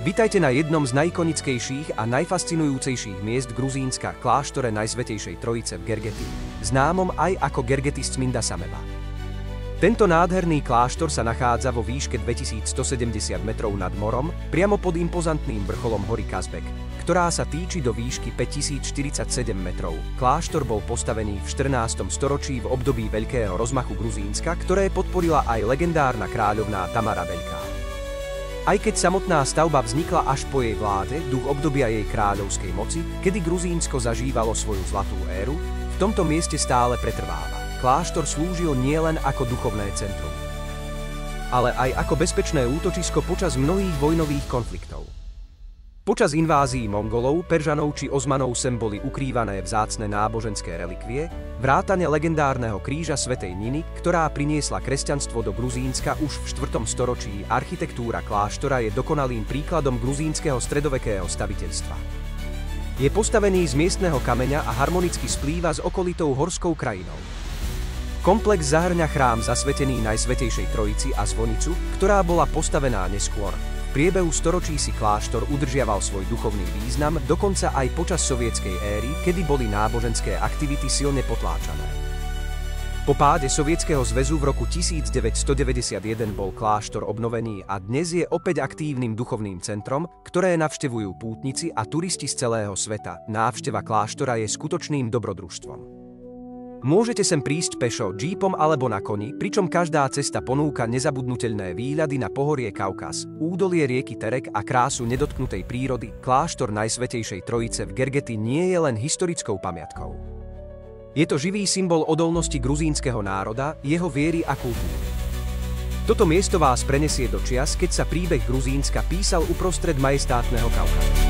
Vitajte na jednom z najikonickejších a najfascinujúcejších miest Gruzínska, kláštore Najsvätejšej Trojice v Gergeti, známom aj ako Gergeti Sminda Sameva. Tento nádherný kláštor sa nachádza vo výške 2170 metrov nad morom, priamo pod impozantným vrcholom hory Kazbek, ktorá sa týči do výšky 5047 metrov. Kláštor bol postavený v 14. storočí v období veľkého rozmachu Gruzínska, ktoré podporila aj legendárna kráľovná Tamara Veľká. Aj keď samotná stavba vznikla až po jej vláde, duch obdobia jej kráľovskej moci, kedy Gruzínsko zažívalo svoju zlatú éru, v tomto mieste stále pretrváva. Kláštor slúžil nielen ako duchovné centrum, ale aj ako bezpečné útočisko počas mnohých vojnových konfliktov. Počas invázií Mongolov, Peržanov či Osmanov sem boli ukrývané vzácne náboženské relikvie, vrátane legendárneho kríža svätej Niny, ktorá priniesla kresťanstvo do Gruzínska už v 4. storočí. Architektúra kláštora je dokonalým príkladom gruzínskeho stredovekého staviteľstva. Je postavený z miestneho kameňa a harmonicky splýva s okolitou horskou krajinou. Komplex zahŕňa chrám zasvetený Najsvätejšej Trojici a zvonicu, ktorá bola postavená neskôr. V priebehu storočí si kláštor udržiaval svoj duchovný význam, dokonca aj počas sovietskej éry, kedy boli náboženské aktivity silne potláčané. Po páde Sovietskeho zväzu v roku 1991 bol kláštor obnovený a dnes je opäť aktívnym duchovným centrom, ktoré navštevujú pútnici a turisti z celého sveta. Návšteva kláštora je skutočným dobrodružstvom. Môžete sem prísť pešo, džípom alebo na koni, pričom každá cesta ponúka nezabudnuteľné výhľady na pohorie Kaukaz, údolie rieky Terek a krásu nedotknutej prírody. Kláštor Najsvätejšej Trojice v Gergeti nie je len historickou pamiatkou. Je to živý symbol odolnosti gruzínskeho národa, jeho viery a kultúry. Toto miesto vás prenesie do čias, keď sa príbeh Gruzínska písal uprostred majestátneho Kaukazu.